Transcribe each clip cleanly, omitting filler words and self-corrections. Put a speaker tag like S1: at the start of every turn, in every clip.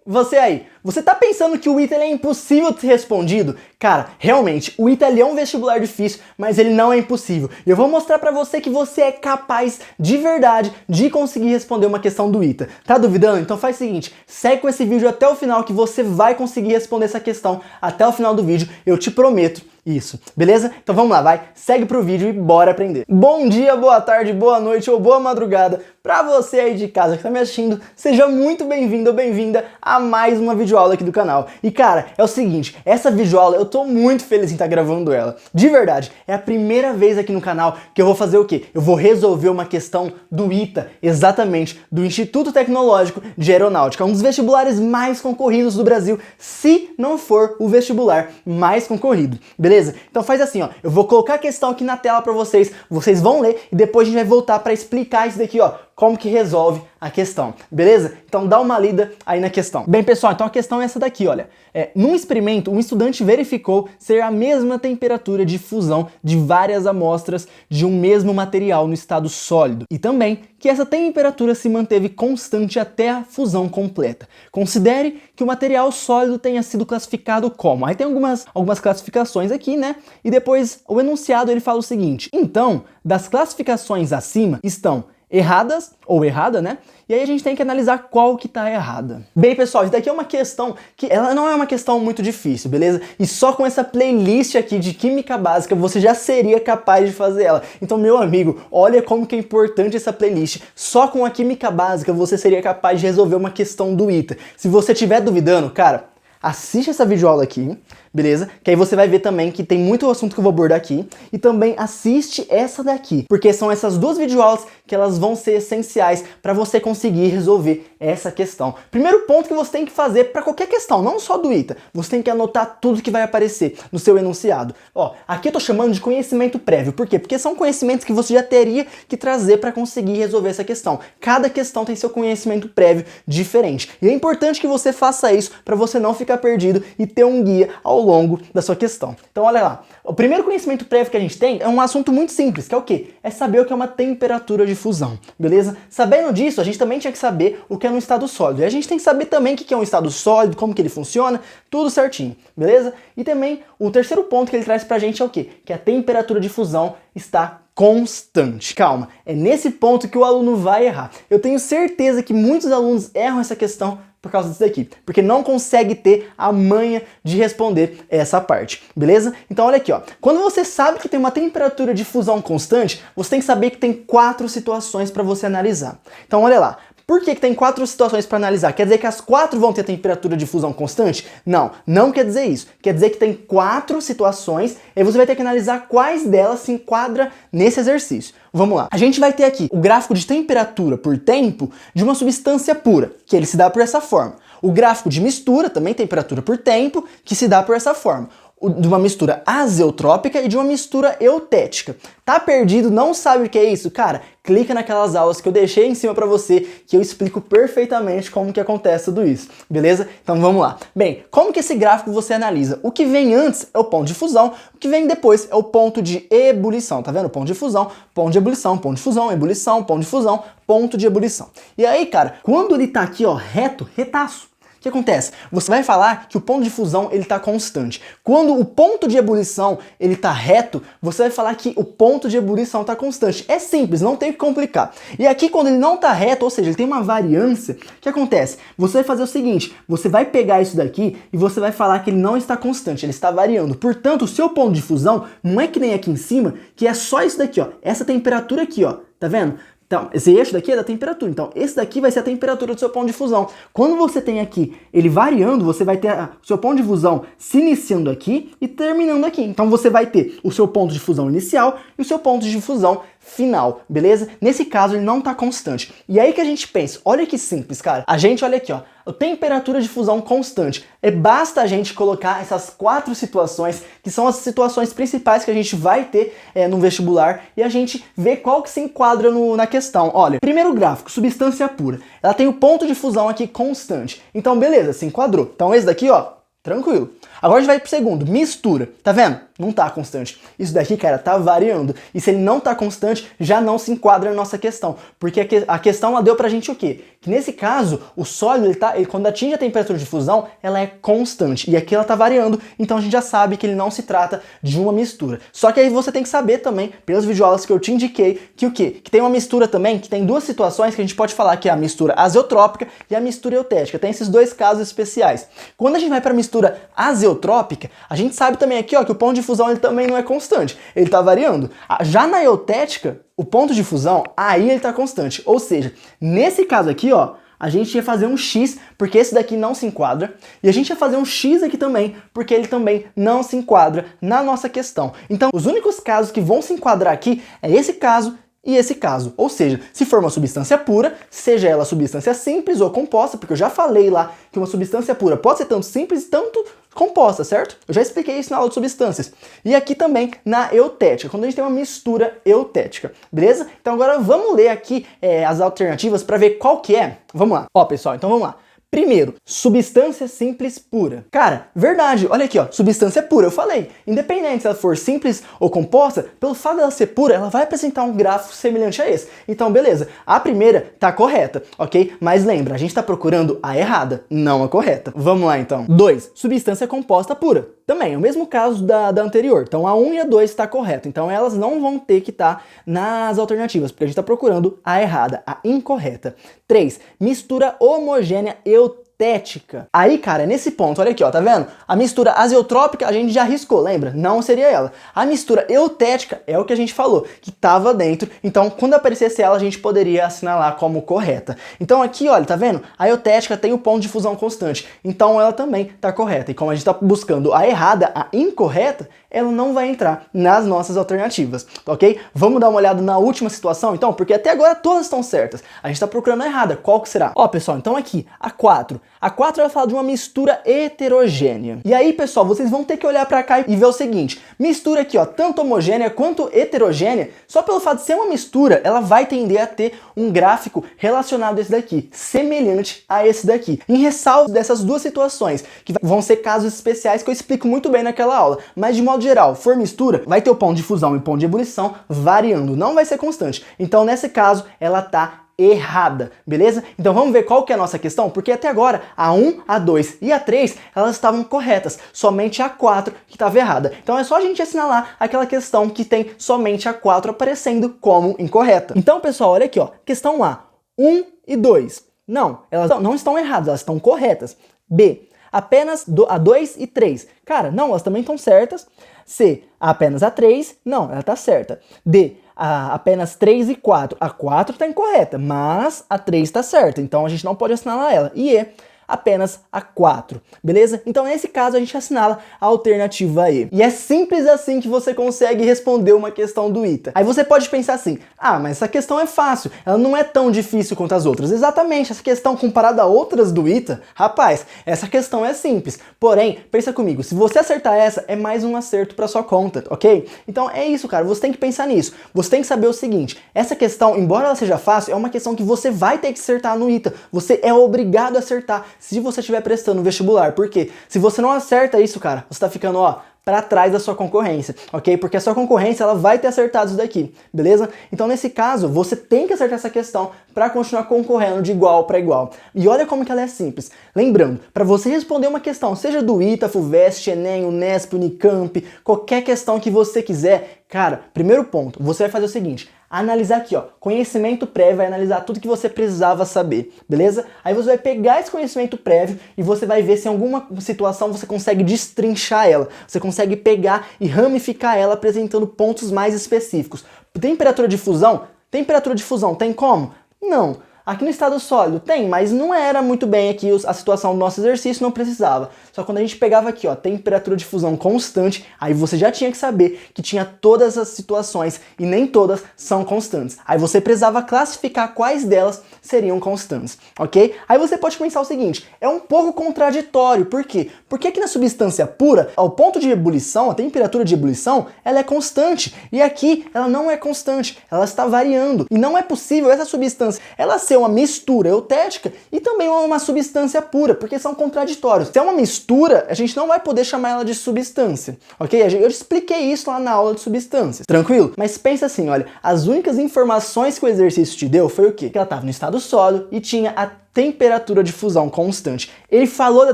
S1: você aí, você tá pensando que o ITA é impossível de ser respondido? Cara, realmente, o ITA é um vestibular difícil, mas ele não é impossível. E eu vou mostrar pra você que você é capaz de verdade de conseguir responder uma questão do ITA. Tá duvidando? Então faz o seguinte, segue com esse vídeo até o final que você vai conseguir responder essa questão até o final do vídeo, eu te prometo. Isso, beleza? Então vamos lá, vai, segue pro vídeo e bora aprender. Bom dia, boa tarde, boa noite ou boa madrugada pra você aí de casa que tá me assistindo, seja muito bem-vindo ou bem-vinda a mais uma videoaula aqui do canal. E cara, é o seguinte, essa videoaula eu tô muito feliz em estar gravando ela. De verdade, é a primeira vez aqui no canal que eu vou fazer o quê? Eu vou resolver uma questão do ITA, exatamente, do Instituto Tecnológico de Aeronáutica, um dos vestibulares mais concorridos do Brasil, se não for o vestibular mais concorrido, beleza? Então faz assim, ó, eu vou colocar a questão aqui na tela pra vocês, vocês vão ler e depois a gente vai voltar pra explicar isso daqui, ó, como que resolve a questão, beleza? Então dá uma lida aí na questão. Bem, pessoal, então a questão é essa daqui, olha. Num experimento, um estudante verificou ser a mesma temperatura de fusão de várias amostras de um mesmo material no estado sólido e também que essa temperatura se manteve constante até a fusão completa. Considere que o material sólido tenha sido classificado como. Aí tem algumas classificações aqui, né? E depois o enunciado ele fala o seguinte: então, das classificações acima estão erradas, ou errada, né? E aí a gente tem que analisar qual que tá errada. Bem, pessoal, isso daqui é uma questão que ela não é uma questão muito difícil, beleza? E só com essa playlist aqui de Química Básica você já seria capaz de fazer ela. Então, meu amigo, olha como que é importante essa playlist. Só com a Química Básica você seria capaz de resolver uma questão do ITA. Se você estiver duvidando, cara, assiste essa videoaula aqui, beleza? Que aí você vai ver também que tem muito assunto que eu vou abordar aqui. E também assiste essa daqui, porque são essas duas videoaulas que elas vão ser essenciais para você conseguir resolver essa questão. Primeiro ponto que você tem que fazer para qualquer questão, não só do ITA, você tem que anotar tudo que vai aparecer no seu enunciado. Ó, aqui eu tô chamando de conhecimento prévio. Por quê? Porque são conhecimentos que você já teria que trazer para conseguir resolver essa questão. Cada questão tem seu conhecimento prévio diferente. E é importante que você faça isso para você não ficar perdido e ter um guia ao longo da sua questão. Então olha lá, o primeiro conhecimento prévio que a gente tem é um assunto muito simples, que é o quê? É saber o que é uma temperatura de fusão, beleza? Sabendo disso, a gente também tinha que saber o que é um estado sólido. E a gente tem que saber também o que é um estado sólido, como que ele funciona, tudo certinho, beleza? E também o terceiro ponto que ele traz pra gente é o quê? Que a temperatura de fusão está constante. Calma, é nesse ponto que o aluno vai errar. Eu tenho certeza que muitos alunos erram essa questão por causa disso daqui, porque não consegue ter a manha de responder essa parte, beleza? Então olha aqui, ó, quando você sabe que tem uma temperatura de fusão constante, você tem que saber que tem 4 situações para você analisar. Então olha lá, por que tem 4 situações para analisar? Quer dizer que as 4 vão ter temperatura de fusão constante? Não, não quer dizer isso. Quer dizer que tem 4 situações e você vai ter que analisar quais delas se enquadra nesse exercício. Vamos lá. A gente vai ter aqui o gráfico de temperatura por tempo de uma substância pura, que ele se dá por essa forma. O gráfico de mistura, também temperatura por tempo, que se dá por essa forma. De uma mistura azeotrópica e de uma mistura eutética. Tá perdido, não sabe o que é isso? Cara, clica naquelas aulas que eu deixei em cima pra você, que eu explico perfeitamente como que acontece tudo isso, beleza? Então vamos lá. Bem, como que esse gráfico você analisa? O que vem antes é o ponto de fusão, o que vem depois é o ponto de ebulição, tá vendo? Ponto de fusão, ponto de ebulição, ponto de fusão, ebulição, ponto de fusão, ponto de ebulição. E aí, cara, quando ele tá aqui, ó, reto, retaço, o que acontece? Você vai falar que o ponto de fusão ele está constante. Quando o ponto de ebulição ele está reto, você vai falar que o ponto de ebulição está constante. É simples, não tem o que complicar. E aqui quando ele não está reto, ou seja, ele tem uma variância, o que acontece? Você vai fazer o seguinte, você vai pegar isso daqui e você vai falar que ele não está constante, ele está variando. Portanto, o seu ponto de fusão não é que nem aqui em cima, que é só isso daqui, ó, essa temperatura aqui, ó, tá vendo? Então, esse eixo daqui é da temperatura. Então, esse daqui vai ser a temperatura do seu ponto de fusão. Quando você tem aqui ele variando, você vai ter o seu ponto de fusão se iniciando aqui e terminando aqui. Então, você vai ter o seu ponto de fusão inicial e o seu ponto de fusão final, beleza? Nesse caso, ele não está constante. E aí que a gente pensa, olha que simples, cara. A gente, olha aqui, ó, a temperatura de fusão constante. Basta a gente colocar essas 4 situações, que são as situações principais que a gente vai ter no vestibular, e a gente vê qual que se enquadra na questão. Olha, primeiro gráfico, substância pura. Ela tem o ponto de fusão aqui constante. Então, beleza, se enquadrou. Então, esse daqui, ó, tranquilo. Agora a gente vai pro segundo, mistura. Tá vendo? não tá constante. Isso daqui, cara, tá variando. E se ele não tá constante, já não se enquadra na nossa questão. Porque a questão ela deu pra gente o quê? Que nesse caso, o sólido, quando atinge a temperatura de fusão, ela é constante. E aqui ela tá variando, então a gente já sabe que ele não se trata de uma mistura. Só que aí você tem que saber também, pelas videoaulas que eu te indiquei, que o quê? Que tem uma mistura também, que tem duas situações que a gente pode falar, que é a mistura azeotrópica e a mistura eutética. Tem esses dois casos especiais. Quando a gente vai para a mistura azeotrópica, a gente sabe também aqui, ó, que o ponto de fusão ele também não é constante, ele tá variando. Já na eutética, o ponto de fusão, aí ele tá constante. Ou seja, nesse caso aqui, ó, a gente ia fazer um X, porque esse daqui não se enquadra, e a gente ia fazer um X aqui também, porque ele também não se enquadra na nossa questão. Então, os únicos casos que vão se enquadrar aqui é esse caso e esse caso. Ou seja, se for uma substância pura, seja ela substância simples ou composta, porque eu já falei lá que uma substância pura pode ser tanto simples, tanto composta, certo? Eu já expliquei isso na aula de substâncias. E aqui também na eutética, quando a gente tem uma mistura eutética, beleza? Então agora vamos ler aqui as alternativas para ver qual que é. Vamos lá. Ó, pessoal, então vamos lá. Primeiro, substância simples pura. Cara, verdade, olha aqui, ó, substância pura, eu falei. Independente se ela for simples ou composta, pelo fato dela ser pura, ela vai apresentar um gráfico semelhante a esse. Então, beleza, a primeira tá correta, ok? Mas lembra, a gente tá procurando a errada, não a correta. Vamos lá, então. 2, substância composta pura. Também, é o mesmo caso da anterior. Então, a 1 e a 2 está correta. Então, elas não vão ter que estar nas alternativas, porque a gente está procurando a errada, a incorreta. 3, mistura homogênea eutética. Aí, cara, nesse ponto, olha aqui, ó, tá vendo? A mistura azeotrópica a gente já riscou, lembra? Não seria ela. A mistura eutética é o que a gente falou, que estava dentro. Então, quando aparecesse ela, a gente poderia assinalar como correta. Então, aqui, olha, tá vendo? A eutética tem o ponto de fusão constante. Então, ela também tá correta. E como a gente tá buscando a errada, a incorreta, ela não vai entrar nas nossas alternativas, ok? Vamos dar uma olhada na última situação, então, porque até agora todas estão certas. A gente está procurando a errada. Qual que será? Ó, pessoal, então aqui, a 4. A 4 vai falar de uma mistura heterogênea. E aí, pessoal, vocês vão ter que olhar para cá e ver o seguinte. Mistura aqui, ó, tanto homogênea quanto heterogênea, só pelo fato de ser uma mistura, ela vai tender a ter um gráfico relacionado a esse daqui, semelhante a esse daqui. Em ressalvo dessas duas situações, que vão ser casos especiais que eu explico muito bem naquela aula, mas de modo geral, for mistura, vai ter o ponto de fusão e o ponto de ebulição variando, não vai ser constante. Então, nesse caso, ela tá errada, beleza? Então vamos ver qual que é a nossa questão, porque até agora a 1, a 2 e a 3, elas estavam corretas, somente a 4 que estava errada. Então é só a gente assinalar aquela questão que tem somente a 4 aparecendo como incorreta. Então, pessoal, olha aqui, ó, questão A, 1 e 2. Não, elas não estão erradas, elas estão corretas. B, apenas a 2 e 3. Cara, não, elas também estão certas. C, apenas a 3. Não, ela está certa. D, apenas 3 e 4. A 4 está incorreta, mas a 3 está certa. Então a gente não pode assinalar ela. E E, apenas a 4, beleza? Então nesse caso a gente assinala a alternativa E. E é simples assim que você consegue responder uma questão do ITA. Aí você pode pensar assim, ah, mas essa questão é fácil, ela não é tão difícil quanto as outras. Exatamente, essa questão comparada a outras do ITA, rapaz, essa questão é simples. Porém, pensa comigo, se você acertar essa, é mais um acerto para sua conta, ok? Então é isso, cara, você tem que pensar nisso. Você tem que saber o seguinte, essa questão, embora ela seja fácil, é uma questão que você vai ter que acertar no ITA. Você é obrigado a acertar se você estiver prestando o vestibular. Por quê? Se você não acerta isso, cara, você tá ficando, ó, para trás da sua concorrência, ok? Porque a sua concorrência, ela vai ter acertado isso daqui, beleza? Então, nesse caso, você tem que acertar essa questão para continuar concorrendo de igual para igual. E olha como que ela é simples. Lembrando, para você responder uma questão, seja do ITA, FUVEST, Enem, Unesp, Unicamp, qualquer questão que você quiser, cara, primeiro ponto, você vai fazer o seguinte, analisar aqui, ó, conhecimento prévio, vai analisar tudo que você precisava saber, beleza? Aí você vai pegar esse conhecimento prévio e você vai ver se em alguma situação você consegue destrinchar ela, você consegue pegar e ramificar ela apresentando pontos mais específicos. Temperatura de fusão? Temperatura de fusão tem como? Não. Aqui no estado sólido tem, mas não era muito bem aqui a situação do nosso exercício, não precisava. Só quando a gente pegava aqui, ó, temperatura de fusão constante, aí você já tinha que saber que tinha todas as situações e nem todas são constantes. Aí você precisava classificar quais delas seriam constantes, ok? Aí você pode pensar o seguinte, é um pouco contraditório, por quê? Porque aqui na substância pura, o ponto de ebulição, a temperatura de ebulição, ela é constante, e aqui ela não é constante, ela está variando. E não é possível essa substância, ela ser ser uma mistura eutética e também uma substância pura, porque são contraditórios. Se é uma mistura, a gente não vai poder chamar ela de substância, ok? Eu expliquei isso lá na aula de substâncias, tranquilo? Mas pensa assim, olha, as únicas informações que o exercício te deu foi o quê? Que ela estava no estado sólido e tinha a temperatura de fusão constante. Ele falou da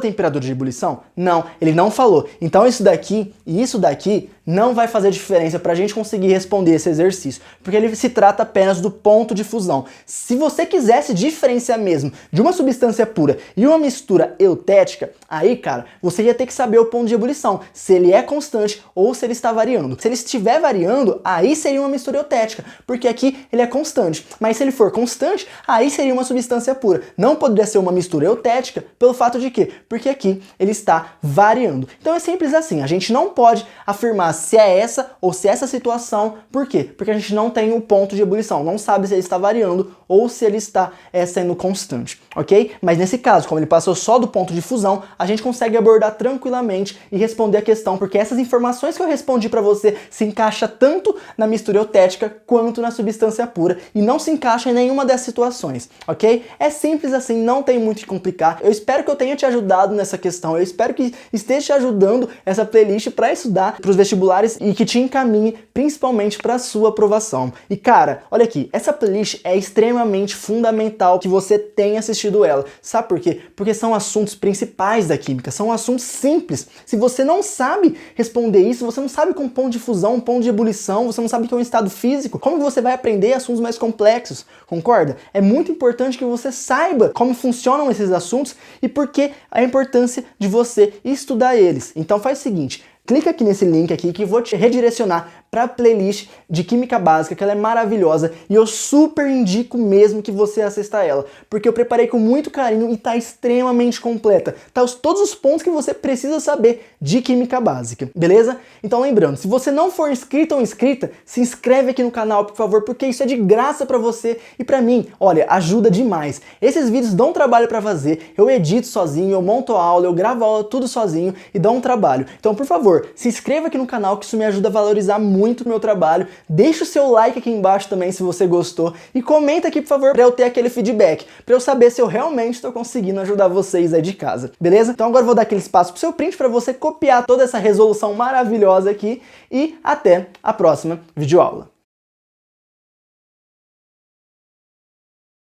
S1: temperatura de ebulição? Não, ele não falou. Então isso daqui e isso daqui não vai fazer diferença para a gente conseguir responder esse exercício, porque ele se trata apenas do ponto de fusão. Se você quisesse diferenciar mesmo de uma substância pura e uma mistura eutética, aí, cara, você ia ter que saber o ponto de ebulição, se ele é constante ou se ele está variando. Se ele estiver variando, aí seria uma mistura eutética, porque aqui ele é constante. Mas se ele for constante, aí seria uma substância pura. Não poderia ser uma mistura eutética pelo fato de quê? Porque aqui ele está variando. Então é simples assim, a gente não pode afirmar se é essa ou se é essa situação. Por quê? Porque a gente não tem o ponto de ebulição, não sabe se ele está variando ou se ele está sendo constante, ok? Mas nesse caso, como ele passou só do ponto de fusão, a gente consegue abordar tranquilamente e responder a questão, porque essas informações que eu respondi para você se encaixa tanto na mistura eutética quanto na substância pura e não se encaixa em nenhuma dessas situações, ok? É simples assim, não tem muito o que complicar. Eu espero que eu tenha te ajudado nessa questão, eu espero que esteja te ajudando essa playlist para estudar para os vestibulares e que te encaminhe principalmente para a sua aprovação. E cara, olha aqui, essa playlist é extremamente fundamental que você tenha assistido ela. Sabe por quê? Porque são assuntos principais da química, são assuntos simples. Se você não sabe responder isso, você não sabe com ponto de fusão, ponto de ebulição, você não sabe o que é um estado físico, como que você vai aprender assuntos mais complexos? Concorda? É muito importante que você saiba como funcionam esses assuntos e por que a importância de você estudar eles. Então faz o seguinte, clica aqui nesse link aqui que eu vou te redirecionar para a playlist de Química Básica, que ela é maravilhosa e eu super indico mesmo que você assista a ela, porque eu preparei com muito carinho e tá extremamente completa. Tá todos os pontos que você precisa saber de Química Básica, beleza? Então lembrando, se você não for inscrito ou inscrita, se inscreve aqui no canal, por favor, porque isso é de graça para você e para mim, olha, ajuda demais. Esses vídeos dão trabalho para fazer, eu edito sozinho, eu monto a aula, eu gravo a aula tudo sozinho e dá um trabalho. Então, por favor, se inscreva aqui no canal que isso me ajuda a valorizar muito o meu trabalho. Deixa o seu like aqui embaixo também se você gostou e comenta aqui, por favor, para eu ter aquele feedback, para eu saber se eu realmente estou conseguindo ajudar vocês aí de casa, beleza? Então agora eu vou dar aquele espaço pro seu print para você copiar toda essa resolução maravilhosa aqui e até a próxima videoaula.